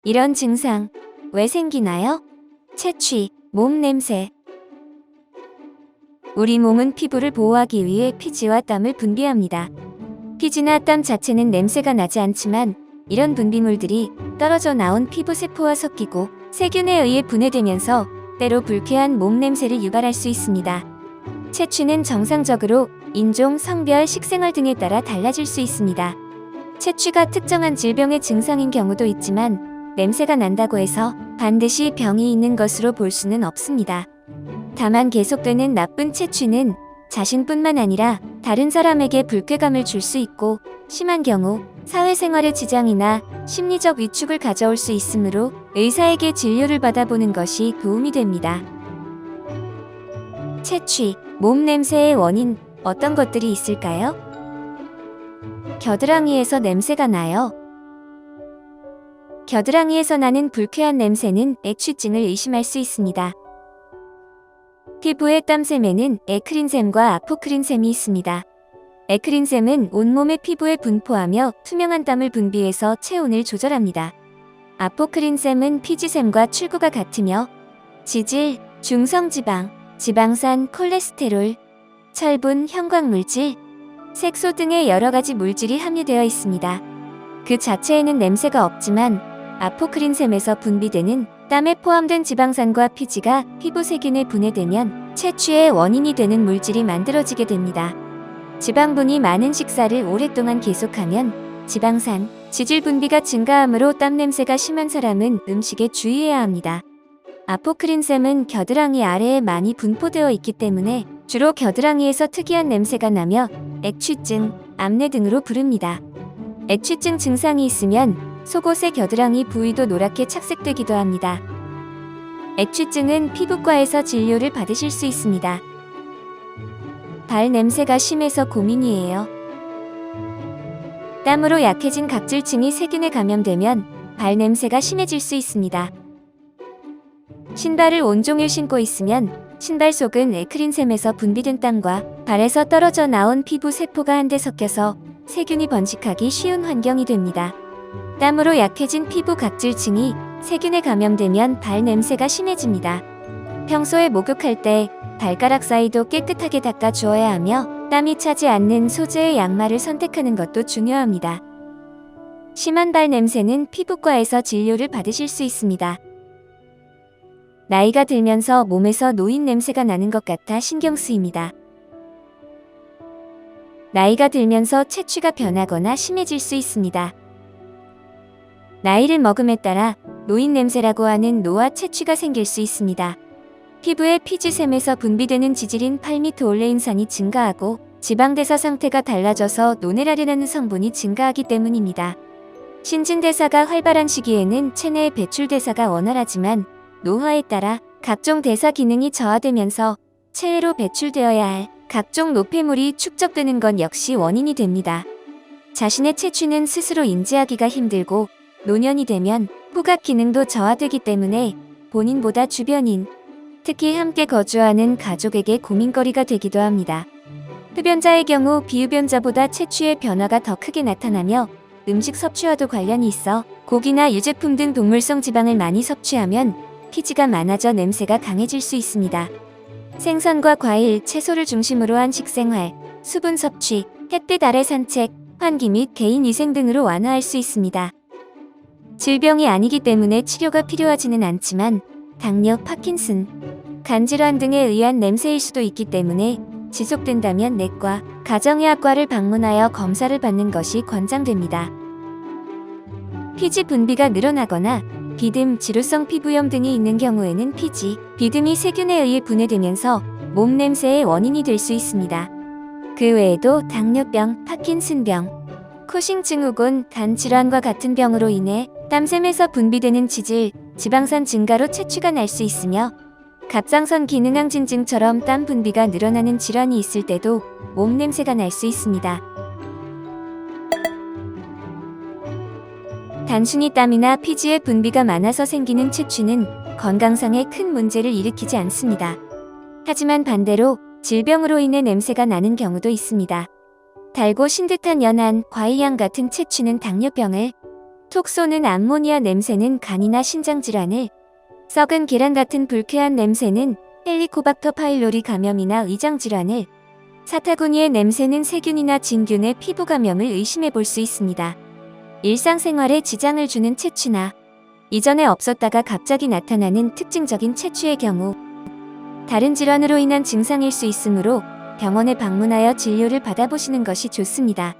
이런 증상 왜 생기나요? 채취, 몸 냄새. 우리 몸은 피부를 보호하기 위해 피지와 땀을 분비합니다. 피지나 땀 자체는 냄새가 나지 않지만 이런 분비물들이 떨어져 나온 피부 세포와 섞이고 세균에 의해 분해되면서 때로 불쾌한 몸 냄새를 유발할 수 있습니다. 채취는 정상적으로 인종, 성별, 식생활 등에 따라 달라질 수 있습니다. 채취가 특정한 질병의 증상인 경우도 있지만 냄새가 난다고 해서 반드시 병이 있는 것으로 볼 수는 없습니다. 다만 계속되는 나쁜 채취는 자신뿐만 아니라 다른 사람에게 불쾌감을 줄 수 있고 심한 경우 사회생활에 지장이나 심리적 위축을 가져올 수 있으므로 의사에게 진료를 받아보는 것이 도움이 됩니다. 채취, 몸 냄새의 원인 어떤 것들이 있을까요? 겨드랑이에서 냄새가 나요. 겨드랑이에서 나는 불쾌한 냄새는 액취증을 의심할 수 있습니다. 피부의 땀샘에는 에크린샘과 아포크린샘이 있습니다. 에크린샘은 온몸의 피부에 분포하며 투명한 땀을 분비해서 체온을 조절합니다. 아포크린샘은 피지샘과 출구가 같으며 지질, 중성지방, 지방산, 콜레스테롤, 철분, 형광물질, 색소 등의 여러 가지 물질이 함유되어 있습니다. 그 자체에는 냄새가 없지만 아포크린샘에서 분비되는 땀에 포함된 지방산과 피지가 피부 세균에 분해되면 채취의 원인이 되는 물질이 만들어지게 됩니다. 지방분이 많은 식사를 오랫동안 계속하면 지방산, 지질 분비가 증가하므로 땀 냄새가 심한 사람은 음식에 주의해야 합니다. 아포크린샘은 겨드랑이 아래에 많이 분포되어 있기 때문에 주로 겨드랑이에서 특이한 냄새가 나며 액취증, 암내 등으로 부릅니다. 액취증 증상이 있으면 속옷의 겨드랑이 부위도 노랗게 착색되기도 합니다. 액취증은 피부과에서 진료를 받으실 수 있습니다. 발 냄새가 심해서 고민이에요. 땀으로 약해진 각질층이 세균에 감염되면 발 냄새가 심해질 수 있습니다. 신발을 온종일 신고 있으면 신발 속은 에크린샘에서 분비된 땀과 발에서 떨어져 나온 피부 세포가 한데 섞여서 세균이 번식하기 쉬운 환경이 됩니다. 땀으로 약해진 피부 각질층이 세균에 감염되면 발 냄새가 심해집니다. 평소에 목욕할 때 발가락 사이도 깨끗하게 닦아 주어야 하며 땀이 차지 않는 소재의 양말을 선택하는 것도 중요합니다. 심한 발 냄새는 피부과에서 진료를 받으실 수 있습니다. 나이가 들면서 몸에서 노인 냄새가 나는 것 같아 신경 쓰입니다. 나이가 들면서 채취가 변하거나 심해질 수 있습니다. 나이를 먹음에 따라 노인 냄새라고 하는 노화 채취가 생길 수 있습니다. 피부의 피지샘에서 분비되는 지질인 팔미토올레인산이 증가하고 지방대사 상태가 달라져서 노내라르라는 성분이 증가하기 때문입니다. 신진대사가 활발한 시기에는 체내의 배출대사가 원활하지만 노화에 따라 각종 대사 기능이 저하되면서 체외로 배출되어야 할 각종 노폐물이 축적되는 것 역시 원인이 됩니다. 자신의 채취는 스스로 인지하기가 힘들고 노년이 되면 후각 기능도 저하되기 때문에 본인보다 주변인, 특히 함께 거주하는 가족에게 고민거리가 되기도 합니다. 흡연자의 경우 비흡연자보다 채취의 변화가 더 크게 나타나며 음식 섭취와도 관련이 있어 고기나 유제품 등 동물성 지방을 많이 섭취하면 피지가 많아져 냄새가 강해질 수 있습니다. 생선과 과일, 채소를 중심으로 한 식생활, 수분 섭취, 햇빛 아래 산책, 환기 및 개인 위생 등으로 완화할 수 있습니다. 질병이 아니기 때문에 치료가 필요하지는 않지만 당뇨, 파킨슨, 간질환 등에 의한 냄새일 수도 있기 때문에 지속된다면 내과, 가정의학과를 방문하여 검사를 받는 것이 권장됩니다. 피지 분비가 늘어나거나 비듬, 지루성 피부염 등이 있는 경우에는 피지, 비듬이 세균에 의해 분해되면서 몸 냄새의 원인이 될 수 있습니다. 그 외에도 당뇨병, 파킨슨병, 쿠싱 증후군, 간 질환과 같은 병으로 인해 땀샘에서 분비되는 지질, 지방산 증가로 채취가 날 수 있으며 갑상선 기능항진증처럼 땀 분비가 늘어나는 질환이 있을 때도 몸 냄새가 날 수 있습니다. 단순히 땀이나 피지의 분비가 많아서 생기는 채취는 건강상에 큰 문제를 일으키지 않습니다. 하지만 반대로 질병으로 인해 냄새가 나는 경우도 있습니다. 달고 신듯한 연한 과일향 같은 채취는 당뇨병을, 톡 쏘는 암모니아 냄새는 간이나 신장 질환을, 썩은 계란 같은 불쾌한 냄새는 헬리코박터 파일로리 감염이나 위장 질환을, 사타구니의 냄새는 세균이나 진균의 피부 감염을 의심해 볼 수 있습니다. 일상생활에 지장을 주는 채취나 이전에 없었다가 갑자기 나타나는 특징적인 채취의 경우 다른 질환으로 인한 증상일 수 있으므로 병원에 방문하여 진료를 받아보시는 것이 좋습니다.